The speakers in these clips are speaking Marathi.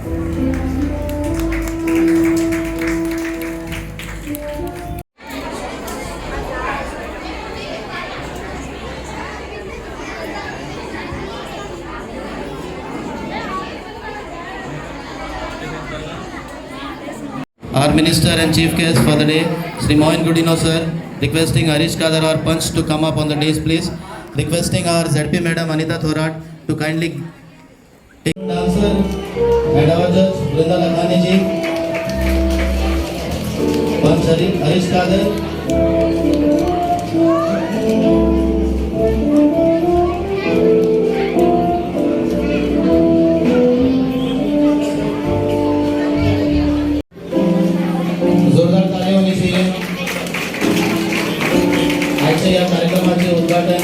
Our Minister and Chief Guest for the day, Sri Mohin Gudino sir, requesting Harish Kadar or Punch to come up on the dais please. Requesting our ZP Madam Anita Thorat to kindly take dancer and our judge Brinda Lakhani ji. Punch Harish Kadar. आजच्या या कार्यक्रमाचे उद्घाटन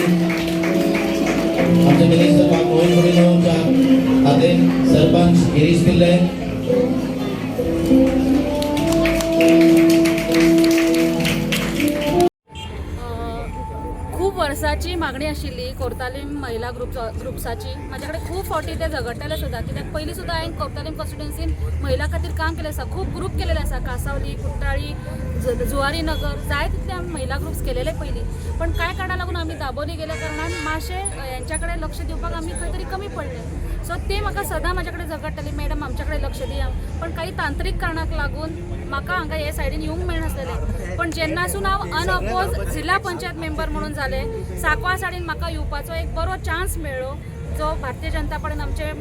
आमचे मिनिस्टर मोहिन गुडिनोच्या हाते सरपंच गिरीश पिल्ले. खूप वर्साची मागणी आशिल्ली कोर्तालीम महिला ग्रुप्साची. माझ्याकडे खूप फावटी ते झगडटाले सुद्धा, कित्याक पयलीं सुद्धा हांवें कोर्तालीम कॉन्स्टिट्युन्सीन महिला खातीर काम केलें आसा. खूप ग्रुप केलेले आसा, कासावली, कुट्टाळी, जुवारी नगर, जाय तितले आमी महिला ग्रुप्स केलेले पयलीं. पण कांय कारणां लागून आमी दाबोली गेल्या कारणान मातशें हेंच्याकडे लक्ष दिवपाक आमी खंय तरी कमी पडले. सो ते म्हाका सदां म्हाज्याकडे झगडटाली, मॅडम आमच्याकडे लक्ष दिया. पण काही तांत्रीक कारणाक लागून म्हाका हांगा हे सायडीन येवंक मेळनासलेलें. पण जेन्नासून हांव अनअपोज जिल्हा पंचायत मेंबर म्हणून जाले, सांकवाळ सायडीन म्हाका येवपाचो एक बरो चान्स मेळ्ळो, जो भारतीय जनता पार्टीन आमचे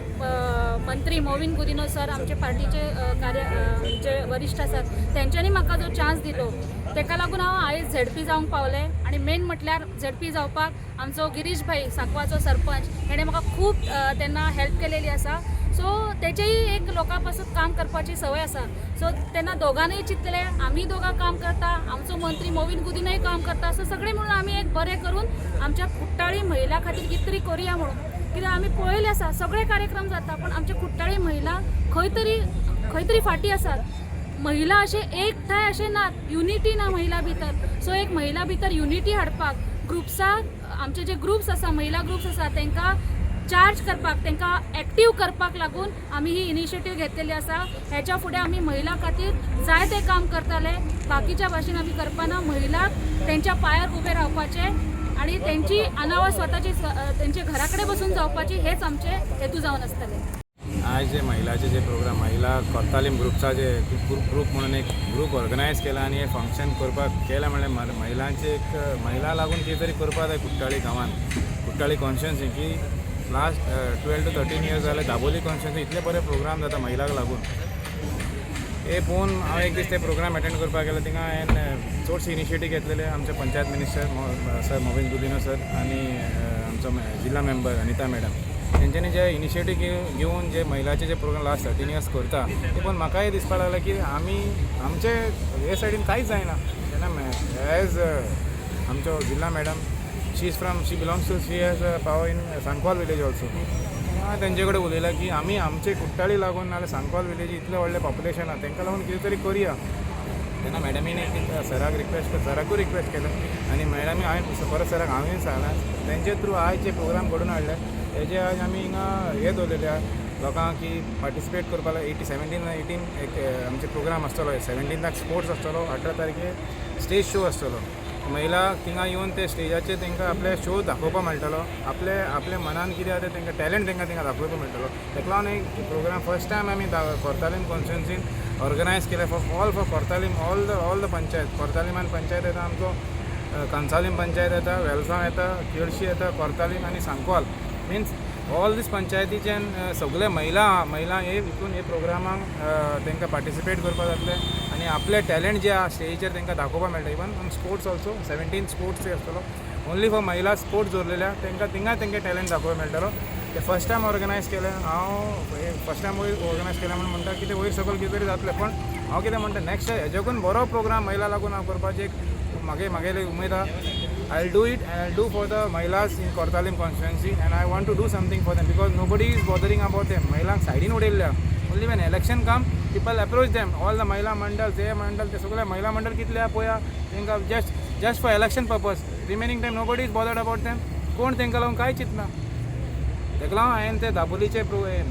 मंत्री मोविन गुदिनो सर, आमचे पार्टीचे जे वरिश्ठ आसात तेंच्यांनी म्हाका जो चान्स दिलो, तेका लागून हांव आयज झेडपी जावंक पावलें. आनी मेन म्हटल्यार झेडपी जावपाक आमचो गिरीश भाई सांकवाळचो सरपंच हेणें म्हाका खूब तेन्ना हेल्प केलेली आसा. सो तेचेय एक लोकां पासून काम करपाची संवय आसा. सो तेन्ना दोगांनूय चिंतलें आमी दोगां काम करता, आमचो मंत्री मोविन गुदिनोय काम करता. सो सगळें म्हणून आमी एक बरें करून आमच्या कुट्टाळी महिला खातीर कितें तरी करुया म्हणून. कित्याक आमी पळयलें आसा सगळे कार्यक्रम जाता, पण आमचे कुट्टाळी महिला खंय तरी फाटी आसात. महिला अशे एकठांय अशे नात, युनिटी ना महिला भितर. सो एक महिला भितर युनिटी हाडपाक ग्रुप्साक, आमचे जे ग्रुप्स आसा महिला ग्रुप्स आसा तांकां चार्ज करपाक, तांकां एक्टीव करपाक लागून आमी ही इनिशिएटीव घेतलेली आसा. हेच्या फुडें आमी महिला खातीर जाय तें काम करतले. बाकीच्या भाशेन आमी करपाना. महिलाक तेंच्या पांयार उबे रावपाचे आणि त्यांची अनावळ स्वतःची त्यांच्या घराकडे बसून जावपाची, हेच आमचे हेतू जावन आसतले. आज जे महिलाचे जे प्रोग्राम, महिला कोर्तालीम ग्रुपचा जे ग्रुप म्हणून एक ग्रुप ऑर्गनायज केला आणि हे फंक्शन करपाक केला. म्हणजे महिलांचे एक महिला लागून कितें तरी करपाक जाय कुट्टाळी गांवांत, कुट्टाळी कॉन्स्टिट्युन्सी की लास्ट 12 to 13 years जाले दाबोली कॉन्स्टिट्युन्सी इतले बरे प्रोग्राम जाता महिलाक लागून. हे पळोवन हांव एक दीस ते प्रोग्राम अटेंड करपाक गेलो. थिंगा हांवें चडशी इनिशिएटीव घेतलेले. आमचे panchayat minister sir मोविन Gudino sir आणि आमचो जिल्हा मेंबर अनिता मॅडम, तेंच्यांनी जे इनिशिएटीव घेवन जे महिलाचे जे प्रोग्राम लास्ट 13 years करता ते पण म्हाकाय दिसपाक लागलें की आमी आमचे हे सायडीन कांयच जायना. तेन्ना एज आमचो जिल्हा madam, she belongs to she has power in Sancoale village also. तेंचे कडेन उलयलां की आमी आमचे कुट्टाळी लागून नाल्यार सांकवाल विलेज इतले व्हडले पॉप्युलेशन आहा तांकां लागून कितें तरी करुया. तेन्ना मॅडमीन सराकूय रिक्वेस्ट केलें आणि मॅडमी हांवें परत सराक हांवें सांगलां. तेंचे थ्रू आयज जे प्रोग्राम घडोवन हाडले तेजे आज आमी हिंगा हे दवरलेले आहा लोकांक की पार्टिसिपेट करपाक. 17-18 एक आमचे प्रोग्राम आसतलो. 17 स्पोर्ट्स आसतलो, 18 तारखेर स्टेज शो आसतलो. महिला थिंगा येवन ते स्टेजाचेर तांकां आपले शो दाखोवपाक मेळटलो. आपले मनान कितें आसा तांकां टॅलंट तांकां थिंगा दाखोवपाक मेळटलो. ताका लागून एक प्रोग्राम फर्स्ट टायम आमी कोर्तालीम कॉन्स्टिट्युन्सीन ऑर्गनायज केले for Cortalim all the panchayat. कोर्तालीमान पंचायत येता आमचो, कांसालीम पंचायत येता, वेलसांव येता, केळशी येता, कोर्तालीम आनी सांकवाल. मिन्स ऑल दीस पंचायतीच्यान सगळे महिला हे हितून हे प्रोग्रामाक तांकां पार्टिसिपेट करपाक जातले आनी आपले टॅलंट जे आहा स्टेजीचेर तांकां दाखोवपाक मेळटा. इवन स्पोर्ट्स ऑल्सो 17 स्पोर्ट्स आसतलो. ओन्ली फॉर महिला स्पोर्ट्स दवरलेल्या तांकां तांचे टॅलंट दाखोवपाक मेळटलो. ते फर्स्ट टायम ऑर्गनायज केलें. हांव फर्स्ट टायम ऑर्गनायज केलें म्हणून म्हणटा की ते वयर सकयल कितें तरी जातलें. पण हांव कितें म्हणटा नेक्स्ट हेज्याकून बरो प्रोग्राम महिला लागून हांव करपाची एक म्हागेली उमेद आहा. I'll do it and I'll do for the Mahilas in Kourtalim constituency and I want to do something for them because nobody is bothering about them. Mahilank sidin उडयल्ल्या. Only when election come, people approach them. All the Mahila Mandal, they Mandal, ते सगळे Mahila Mandal कितले पळया तांकां just for election purpose. Remaining time nobody is bothered about them. कोण तांकां लागून कांय चिंतना. तेका लागून हांवें ते दाबोलीचे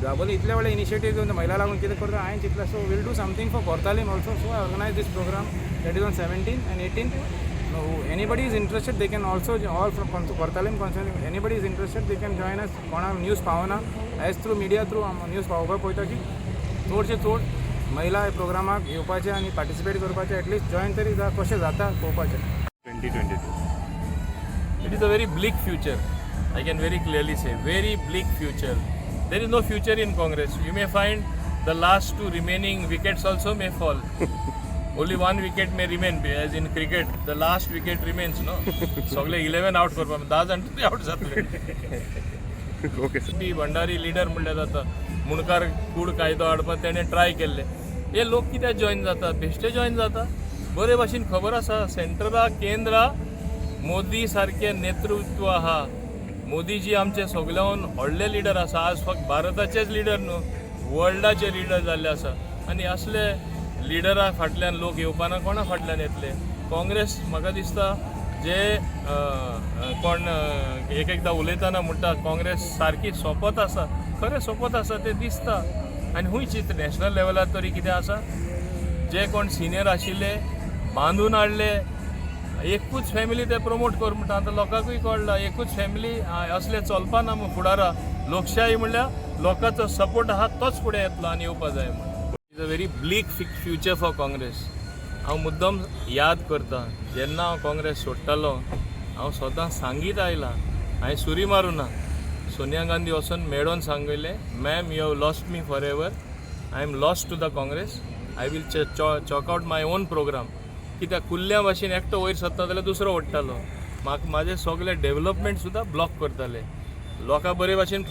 दाबोली इतले व्हडले इनिशिएटीव घेवन महिला लागून कितें करता हांवें चिंतलें so will do something for Cortalim also so I organise this programme that is on 17 and 18. Anybody is interested, they can also, all from Kortalim concern, anybody is interested, they can join us. कोणाक न्यूज पावना as through media through news पावोवपाक पळयता की चडशे चड महिला प्रोग्रामाक येवपाचे आनी पार्टिसिपेट करपाचे एटलिस्ट जॉईन तरी कशें जाता पळोवपाचें. 2022. It is a very bleak future. I can very clearly say, very bleak future. There is no future in Congress. You may find the last two remaining wickets also may fall. Only one wicket may remain, as in cricket. The last wicket remains, no? सगळे 11 आउट करपाक 10 जाण तरी आउट जातले. ओके ती भंडारी लिडर म्हणले जाता मुणकार कूड कायदो हाडपाक तेणें ट्राय केल्ले. हे लोक कित्याक जॉईन जातात बेश्टे जॉईन जाता. बरे भाशेन खबर आसा सेंटराक केंद्रा मोदी सारखे नेतृत्व आहा. मोदीजी आमचे सगळ्याहून व्हडले लिडर आसा. आज फक्त भारताचेच लिडर न्हू वर्ल्डाचे लिडर जाल्ले आसा आनी असले लिडरा फाटल्यान लोक येवपाना कोणा फाटल्यान येतले. काँग्रेस म्हाका दिसता जे कोण एक एकदां उलयतना म्हणटा काँग्रेस सारकी सोंपत आसा खरें सोंपत आसा तें दिसता. आनी खूंय चिंत नॅशनल लेवलार तरी कितें आसा जे कोण सिनियर आशिल्ले बांदून हाडले एकूच फॅमिली ते प्रमोट कर म्हणटा. आतां लोकांकूय कळटा एकूच फॅमिली असले चलपाना फुडारा. लोकशाही म्हणल्यार लोकांचो सपोर्ट आहा तोच फुडें येतलो आनी येवपा जाय म्हणून. Is a very bleak future for Congress. हांव मुद्दम याद करता जेन्ना हांव काँग्रेस सोडटालो हांव स्वता सांगीत आयलां हांवें सुरी मारूना. सोनिया गांधी वचून मेळोन सांगयलें ma'am you have lost me forever. I am lost to the Congress. I will chalk out my own programme. कित्याक कुल्ल्या भाशेन एकटो वयर सरता जाल्यार दुसरो ओडटालो. म्हाका म्हाजें सगळें डेव्हलपमेंट सुद्दां ब्लॉक करताले. लोकांक बरे भाशेन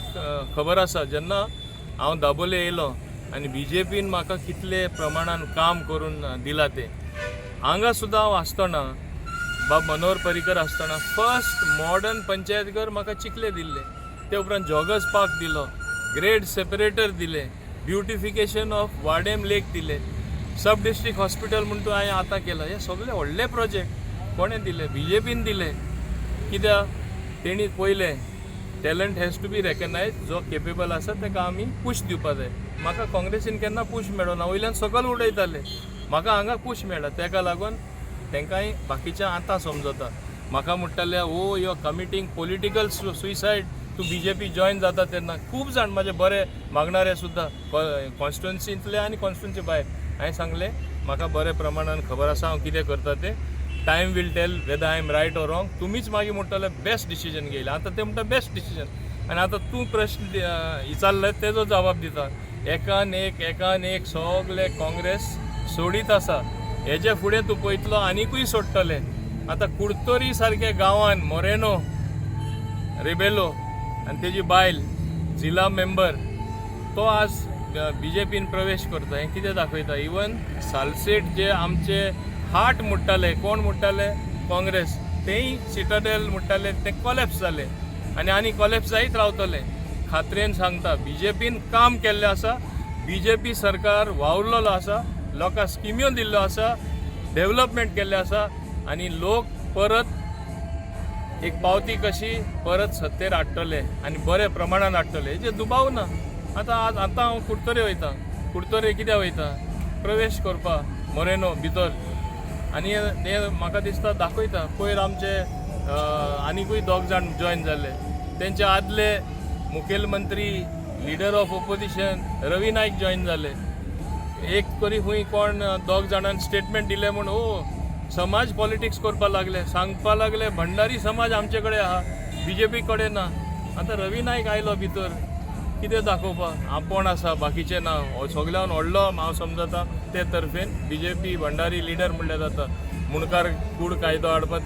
खबर आसा जेन्ना हांव दाबोले येयलो आनी BJPन म्हाका कितले प्रमाणान काम करून दिला ते. हांगा सुद्दां हांव आसतना बाब मनोहर पर्रीकर आसतना फर्स्ट मॉडर्न पंचायत घर म्हाका चिखले दिल्ले. ते उपरांत जॉगर्स पार्क दिलो, ग्रेड सेपरेटर दिले, ब्युटिफिकेशन ऑफ वाडेम लेक दिले, सब डिस्ट्रिक्ट हॉस्पिटल म्हूण तूं हांवें आतां केला. हे सगळे व्हडले प्रोजेक्ट कोणें दिले BJPन दिले. कित्याक तेणी पयलें talent has to be recognise. जो केपेबल आसा ताका आमी पुश दिवपा जाय. म्हाका काँग्रेसीन केन्ना पुश मेळोना. वयल्यान सकयल उडयताले म्हाका हांगा पुश मेळ्ळा. ताका लागून तांकांय बाकीच्या आतां समजता. म्हाका म्हणटाले ओ यू आर कमिटींग पॉलिटिकल सुसायड तूं BJP जॉयन जाता तेन्ना. खूब जाण म्हाजे बरे मागणारे सुद्दां कॉन्स्टिट्युएन्सींतले आनी कॉन्स्टिट्युएन्सी भायर. हांवें सांगलें म्हाका बरे प्रमाणान खबर आसा हांव कितें करता तें. Time will tell whether I am right or wrong. तुमीच मागीर म्हणटले बेस्ट डिसिजन घेयलें. आतां ते म्हणटा बेस्ट डिसिजन. आनी आतां तूं प्रश्न विचारले तेजो जबाब दिता. एकान एक सगळे काँग्रेस सोडीत आसा. हेजे फुडें तूं पळयतलो आनिकूय सोडटले. आतां कुडतोरी सारके गांवान मोरेनो रेबेलो आनी तेजी बायल जिल्ला मेंबर तो आज BJPन प्रवेश करता. हें कितें दाखयता. इवन सालसेट जे आमचे हार्ट म्हणटाले कोण म्हणटाले काँग्रेस तेय सिटाडेल म्हणटाले ते कॉलेप्स जाले आनी कॉलेप्स जायत रावतले. खात्रेन सांगता BJPन काम केल्लें आसा. BJP सरकार वावुरलेलो आसा. लोकांक स्किम्यो दिल्ल्यो आसा. डेव्हलपमेंट केल्लें आसा आनी लोक परत एक पावती कशी परत सत्तेर हाडटले आनी बरे प्रमाणान हाडटले. हेजेर दुबाव ना. आतां हांव कुडतोरे वयता. कुडतोरे कित्याक वयता प्रवेश करपाक मोरेनो भितर. आनी हे म्हाका दिसता दाखयता. पयर आमचे आनिकूय 2 जाण जॉयन जाले. तेंचे आदले मुखेलमंत्री leader of opposition Ravi Naik join जाले. एक तरी खूंय कोण 2 जाणांनी स्टेटमेंट दिले म्हूण ओ समाज पॉलिटिक्स करपाक लागले. सांगपा लागले भंडारी समाज आमचे कडेन आहा BJP कडेन ना. आतां रवी नाईक आयलो भितर कितें दाखोवपाक आपूण आसा बाकीचे ना. सगळ्यान व्हडलो हांव समजता ते तर्फेन BJP भंडारी लिडर म्हणले जाता. मुणकार कूड कायदो हाडपाक